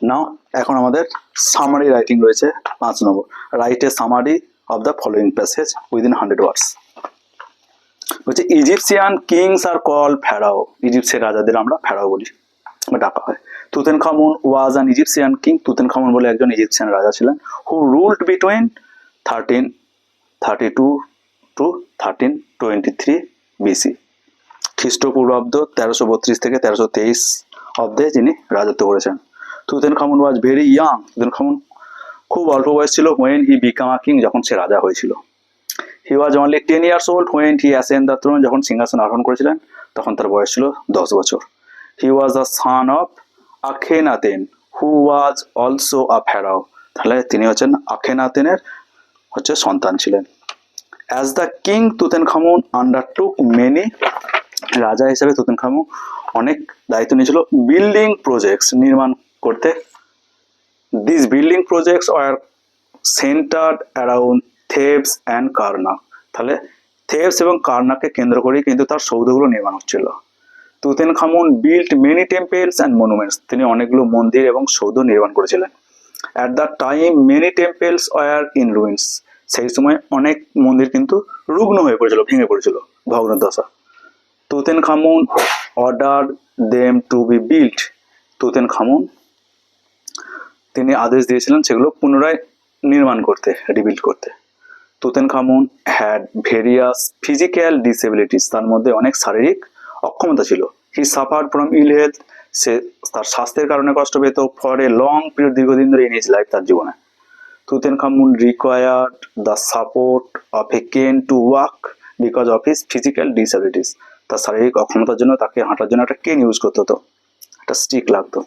নাও এখন আমাদের summary writing রয়েছে 5 নম্বর। Write a summary of the following passage within 100 words. বলছে Egyptian kings are call pharaoh, ইজিপ্সের রাজাদের আমরা ফেরাও বলি বা ডাকা হয়। Tutankhamun was an Egyptian king, Tutankhamun বলে একজন ইজিপসিয়ান রাজা ছিলেন, who ruled between 1332 to 1323 BC, খ্রিস্টপূর্বাব্দ 1332 থেকে 1323 অব্দে যিনি রাজত্ব করেছেন। তুতেনখামুন ওয়াজ ভেরি ইয়াং, তুতেনখামুন খুব অল্প বয়স ছিল, when he became a king, যখন সে রাজা হয়েছিল। He was only 10 years old when he ascend the throne, যখন সিংহাসন আরোহণ করেছিলেন তখন তার বয়স ছিল 10 বছর। He was the son of Akhenaten who was also a pharaoh, তাহলে তিনি হচ্ছেন আখেনাতেনের সন্তান ছিলেন। As the king Tutankhamun undertook many, রাজা হিসেবে তুতেনখামুন অনেক দায়িত্ব নিয়েছিল বিল্ডিং প্রজেক্টস, নির্মাণ করতে। This building projects are centred around Thebes and Karnak, তাহলে থেবস এবং কারনাককে কেন্দ্র করেই কিন্তু তার সৌধগুলো নির্মাণ হচ্ছিল। Tutankhamun built many temples and monuments, তিনি অনেকগুলো মন্দির এবং সৌধ নির্মাণ করেছিলেন। At the time many temples were in ruins, সেই সময় অনেক মন্দির কিন্তু রুগ্ন হয়ে পড়েছিল, ভেঙে পড়েছিল, ভগ্নদশা। Tutankhamun order them to be built, Tutankhamun তিনি আদেশ দিয়েছিলেন সেগুলো পুনরায় নির্মাণ করতে, রিবিল্ড করতে। Tutankhamun had various physical disabilities, তার মধ্যে অনেক শারীরিক অক্ষমতা ছিল। He suffered from ill health, সে তার স্বাস্থ্যের কারণে কষ্ট পেত। ফর এ লং পিরিয়ড, দীর্ঘদিন ধরে ইন হিজ লাইফ, তার জীবনে। তুতেনখামুন রিকোয়ার্ড দ্য সাপোর্ট অফ এ কেন to walk because of his physical disabilities, তার শারীরিক অক্ষমতার জন্য তাকে হাঁটার জন্য একটা কেন ইউজ করতে হতো, একটা স্টিক লাগতো।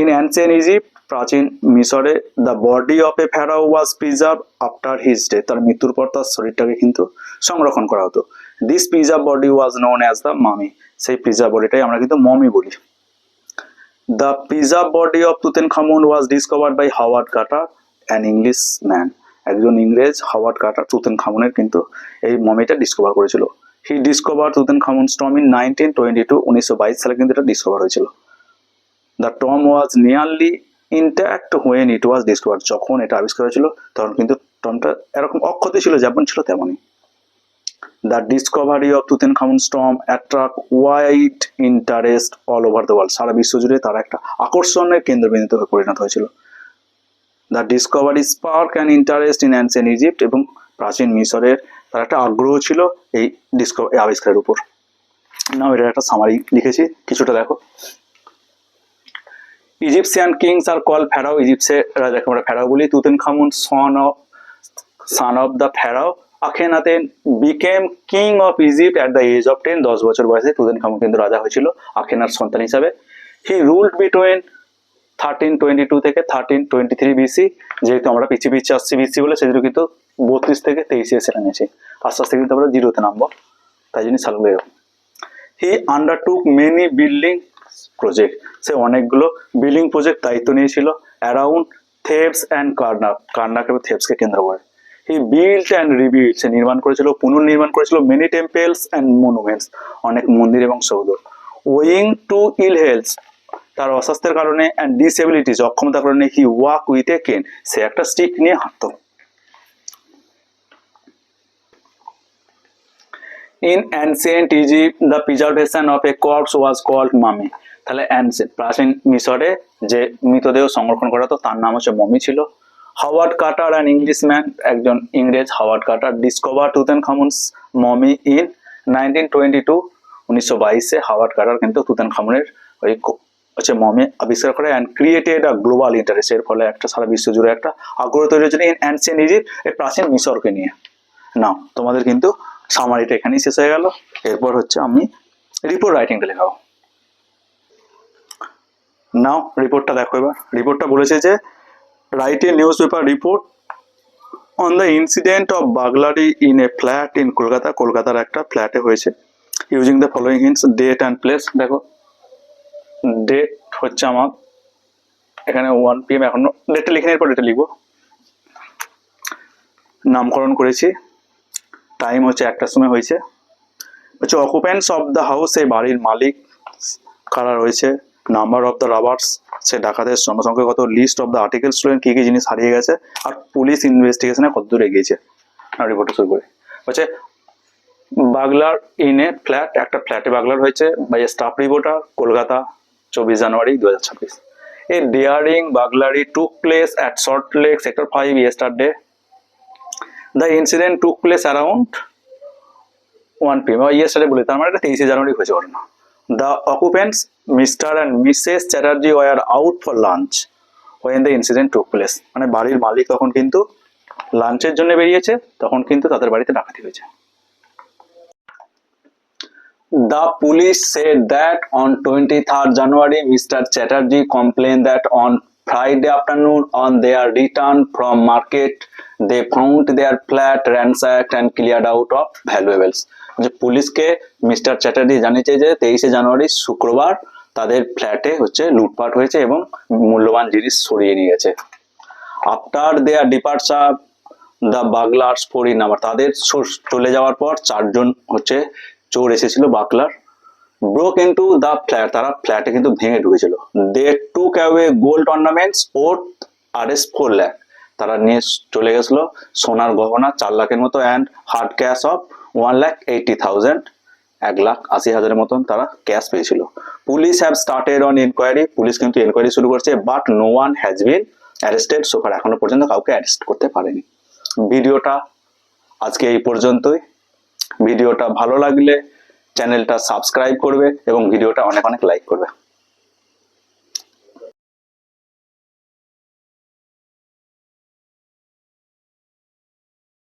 ইন অ্যানসিয়েন্ট ইজিপ্ট, প্রাচীন মিশরে, the body of a pharaoh was preserve after his death, তার মৃত্যুর পর তার শরীরটাকে কিন্তু সংরক্ষণ করা হতো। This preserve body was known as the mummy, সেই প্রিজার্ভ বডিটাই আমরা কিন্তু মমি বলি। The preserve body of Tutankhamun was discovered by Howard Carter an English man, একজন ইংরেজ হাওয়ার্ড কার্টার তুতেনখামুনের কিন্তু এই মমিটা ডিসকভার করেছিল। হি ডিসকভার তুতেনখামুনস টম ইন 1922, 1922 সালে কিন্তু এটা ডিসকভার হয়েছিল। The Tom was nearly intact when it was discovered, যখন এটা আবিষ্কার হয়েছিল তখন কিন্তু টমটা এরকম অক্ষতি ছিল, যেমন ছিল তেমনই। The discovery of Tutankhamun's tomb attract wide interest all over the world, সারা বিশ্ব জুড়ে তারা একটা আকর্ষণের কেন্দ্রবিন্দুতে পরিণত হয়েছিল। The discovery spark an interest in ancient Egypt, এবং প্রাচীন মিশরের তার একটা আগ্রহ ছিল এই আবিষ্কারের উপর। না, এটার একটা সামারি লিখেছি, কিছুটা দেখো। Egyptian kings are call pharaoh, ইজিপ্সের রাজাকে আমরা ফেরাও বলি। Tutankhamun son of the pharaoh Akhenaten became king of Egypt at the age of 10, 10 বছর বয়সে তুতেনখামুন কিন্তু রাজা হয়েছিল আখেনার সন্তান হিসাবে। হি রুলড বিটুইন 1322 থেকে 1323 বিসি, যেহেতু আমরা পিছিয়ে পিছিয়ে আসছি বিসি বলে, সেহেতু কিন্তু 32 থেকে 23 সেটা নিয়েছি, আস্তে আস্তে কিন্তু আমরা জিরোতে নামবো, তাই জন্য সালগুলো এরকম। হি আন্ডারটুক মেনি বিল্ডিং প্রজেক্ট, সে অনেকগুলো বিল্ডিং প্রজেক্ট দায়িত্ব নিয়েছিল অ্যারাউন্ড থেবস অ্যান্ড কারনাক, কারনাক এবং থেবসকে কেন্দ্র করে। হি বিল্ট অ্যান্ড রিবিল্ড, সে নির্মাণ করেছিল, পুনর্নির্মাণ করেছিল মেনি টেম্পলস অ্যান্ড মনুমেন্টস, অনেক মন্দির এবং সৌধ। ওয়িং টু ইল হেলথ, তার অস্বাস্থ্যের কারণে, অ্যান্ড ডিসেবিলিটিস, অক্ষমতার কারণে, হি ওয়াক উইথ এ কেন, সে একটা স্টিক নিয়ে হাঁটতো। In ancient Egypt the preservation of a corpse was called mummy, তাহলে প্রাচীন মিশরে যে মৃতদেহ সংরক্ষণ করা হতো তার নাম হচ্ছে মমি ছিল। হাওয়ার্ড কার্টার অ্যান ইংলিশম্যান, একজন ইংরেজ Howard Carter, discover Tutankhamun's mummy in 1922, 1922 Howard Carter কিন্তু তুতেনখামুনের ওই মমি আবিষ্কার করে and created a global interest, এর ফলে একটা সারা বিশ্ব জুড়ে একটা আগ্রহ তৈরি হয়েছিল ইন অ্যানসিয়েন্ট ইজিপ্ট, এই প্রাচীন মিশরকে নিয়ে। নাও তোমাদের কিন্তু সামারিটা এখানেই শেষ হয়ে গেল। এরপর হচ্ছে আমি রিপোর্ট রাইটিংটা লেখাবো। নাও রিপোর্টটা দেখো। এবার রিপোর্টটা বলেছে যে write a newspaper report on the incident of burglary in a flat in Kolkata, কলকাতার একটা ফ্ল্যাটে হয়েছে। Using the following hints, date and place. দেখো ডেট হচ্ছে আমার এখানে 1 PM, এখন ডেটটা লিখে নেওয়ার পর ডেটটা লিখবো। নামকরণ করেছি, টাইম হচ্ছে 1টার সময় হয়েছে। হচ্ছে অকুপেন্টস অফ দ্য হাউস, এই বাড়ির মালিক কারা রয়েছে। নাম্বার অফ দ্য রবার্স, সে ডাকাতের জনসংখ্যাগত list of the article student কি কি জিনিস হারিয়ে গেছে আর পুলিশ ইনভেস্টিগেশনে কতদূর এগিয়েছে। রিপোর্টটা শুরু করি। হচ্ছে বাগলার ইন এ ফ্ল্যাট, একটা ফ্ল্যাটে বাগলার হয়েছে by a staff reporter, Kolkata 24 January 2026। A daring burglary took place at Salt Lake sector 5 yesterday. The incident took place around 1 PM yesterday বলে, তার মানে এটা 23 জানুয়ারি হয়েছে ঘটনা। The occupants Mr. and Mrs. Chatterjee were out for lunch when the incident took place, মানে বাড়ির মালিক তখন কিন্তু লাঞ্চের জন্য বেরিয়েছে, তখন কিন্তু তাদের বাড়িতে ডাকাতি হয়েছে। The police said that on 23rd January, Mr. Chatterjee complained that on Friday afternoon on their return from market, they found their flat ransacked and cleared out of valuables. যে পুলিশকে মিস্টার চ্যাটার্জি জানিয়েছে যে 23 জানুয়ারি শুক্রবার তাদের ফ্ল্যাটে হচ্ছে লুটপাট হয়েছে এবং মূল্যবান জিনিস সরিয়ে নিয়ে গেছে। After their departure the burglars 4 in number, তাদের চলে যাওয়ার পর 4 জন হচ্ছে চোর এসেছিল burglar. Broke into the flat, তারা ফ্ল্যাটে কিন্তু ভেঙে ঢুকেছিল। They took away gold ornaments worth Rs 4 lakh, তারা নিয়ে চলে গেছিল সোনার গহনা 4 লাখের মতো অ্যান্ড হার্ড ক্যাশ অফ 1,80,000, 1,80,000 মতন তারা ক্যাশ পেয়েছিল। Police have started an inquiry, police কিন্তু ইনকোয়ারি শুরু করছে, but no one has been arrested so far, এখনো পর্যন্ত কাউকে অ্যারেস্ট করতে পারেনি। ভিডিওটা আজকে এই পর্যন্তই। ভিডিওটা ভালো লাগলে চ্যানেলটা সাবস্ক্রাইব করবে এবং ভিডিওটা অনেক অনেক লাইক করবে।